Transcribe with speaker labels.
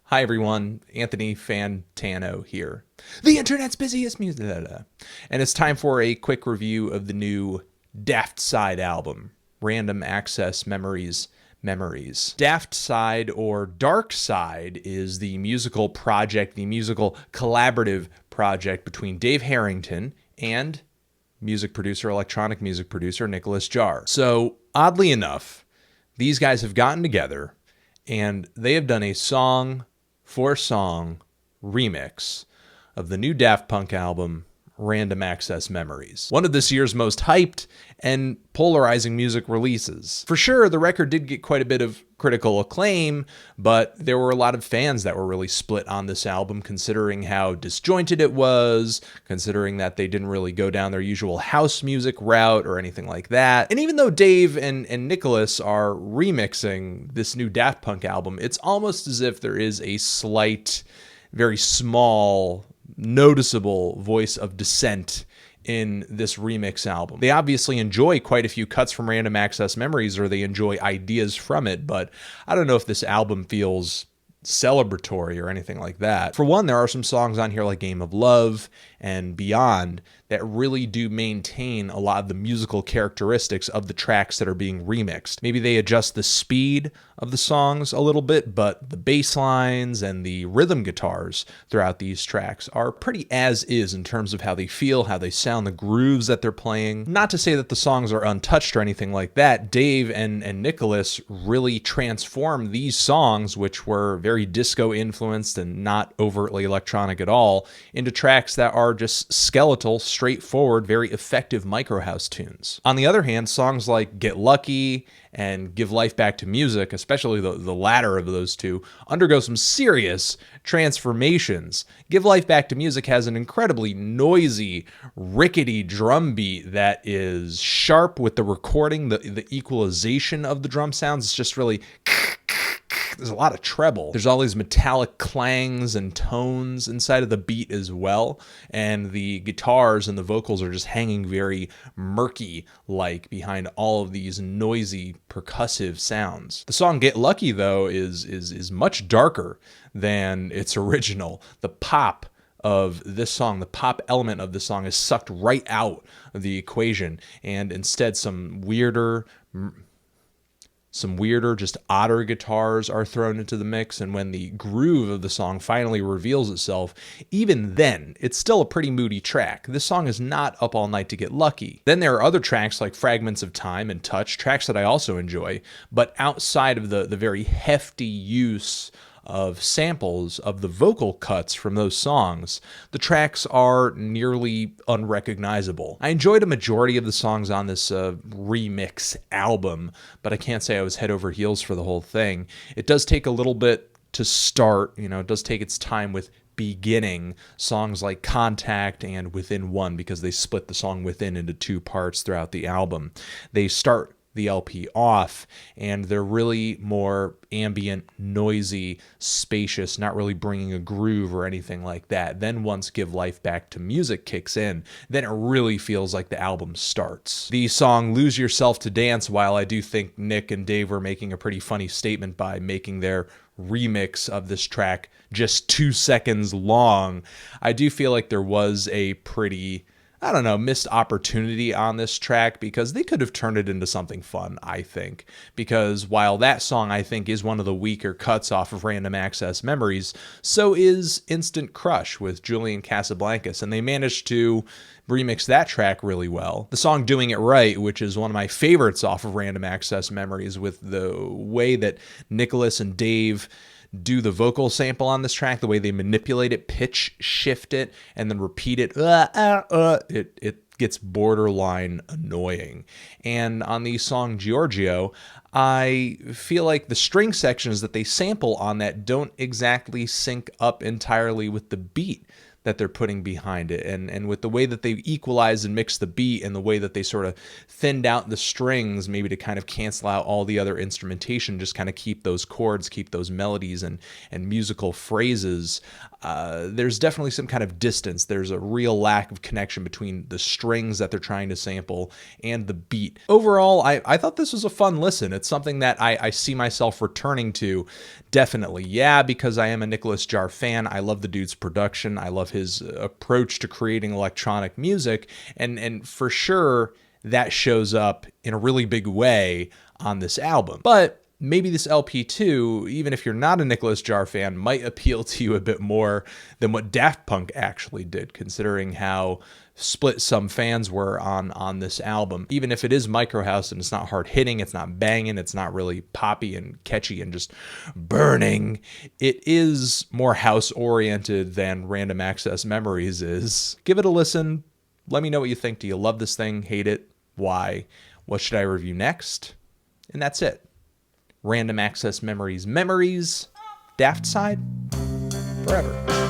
Speaker 1: Hi everyone, Anthony Fantano here. The internet's busiest music. And it's time for a quick review of the new Daftside album, Random Access Memories. Daftside, or Darkside, is the musical project, the musical collaborative project between Dave Harrington and electronic music producer Nicolas Jaar. So, oddly enough, these guys have gotten together and they have done a song for song remix of the new Daft Punk album, Random Access Memories. One of this year's most hyped and polarizing music releases. For sure, the record did get quite a bit of critical acclaim, but there were a lot of fans that were really split on this album, considering how disjointed it was, considering that they didn't really go down their usual house music route or anything like that. And even though Dave and Nicolas are remixing this new Daft Punk album, it's almost as if there is a slight, very small, noticeable voice of dissent in this remix album. They obviously enjoy quite a few cuts from Random Access Memories, or they enjoy ideas from it, but I don't know if this album feels celebratory or anything like that. For one, there are some songs on here like Game of Love and Beyond that really do maintain a lot of the musical characteristics of the tracks that are being remixed. Maybe they adjust the speed of the songs a little bit, but the bass lines and the rhythm guitars throughout these tracks are pretty as is in terms of how they feel, how they sound, the grooves that they're playing. Not to say that the songs are untouched or anything like that. Dave and Nicolas really transformed these songs, which were very disco influenced and not overtly electronic at all, into tracks that are just skeletal, straightforward, very effective micro house tunes. On the other hand, songs like Get Lucky and Give Life Back to Music, especially the latter of those two, undergo some serious transformations. Give Life Back to Music has an incredibly noisy, rickety drum beat that is sharp with the recording, the equalization of the drum sounds is just really... There's a lot of treble. There's all these metallic clangs and tones inside of the beat as well. And the guitars and the vocals are just hanging very murky-like behind all of these noisy percussive sounds. The song Get Lucky, though, is much darker than its original. The pop of this song, the pop element of the song is sucked right out of the equation. And instead some weirder, just odder guitars are thrown into the mix, and when the groove of the song finally reveals itself, even then, it's still a pretty moody track. This song is not up all night to get lucky. Then there are other tracks like Fragments of Time and Touch, tracks that I also enjoy, but outside of the very hefty use of samples of the vocal cuts from those songs, the tracks are nearly unrecognizable. I enjoyed a majority of the songs on this remix album, but I can't say I was head over heels for the whole thing. It does take a little bit to start, it does take its time with beginning songs like Contact and Within One, because they split the song Within into two parts throughout the album. They start the LP off, and they're really more ambient, noisy, spacious, not really bringing a groove or anything like that. Then once Give Life Back to Music kicks in, then it really feels like the album starts. The song Lose Yourself to Dance, while I do think Nick and Dave were making a pretty funny statement by making their remix of this track just 2 seconds long, I do feel like there was a pretty missed opportunity on this track, because they could have turned it into something fun, I think. Because while that song, I think, is one of the weaker cuts off of Random Access Memories, so is Instant Crush with Julian Casablancas, and they managed to remix that track really well. The song Doing It Right, which is one of my favorites off of Random Access Memories, with the way that Nicolas and Dave do the vocal sample on this track, the way they manipulate it, pitch shift it, and then repeat it, it gets borderline annoying. And on the song Giorgio, I feel like the string sections that they sample on that don't exactly sync up entirely with the beat that they're putting behind it, and with the way that they equalize and mix the beat, and the way that they sort of thinned out the strings, maybe to kind of cancel out all the other instrumentation, just kind of keep those chords, keep those melodies and musical phrases. there's definitely some kind of distance. There's a real lack of connection between the strings that they're trying to sample and the beat. Overall, I thought this was a fun listen. It's something that I see myself returning to, definitely. Yeah, because I am a Nicolas Jaar fan. I love the dude's production. I love his approach to creating electronic music, and for sure that shows up in a really big way on this album. But maybe this LP too, even if you're not a Nicolas Jaar fan, might appeal to you a bit more than what Daft Punk actually did, considering how split some fans were on this album. Even if it is micro house and it's not hard hitting, it's not banging, it's not really poppy and catchy and just burning, it is more house oriented than Random Access Memories is. Give it a listen. Let me know what you think. Do you love this thing? Hate it? Why? What should I review next? And that's it. Random Access Memories, Daftside, forever.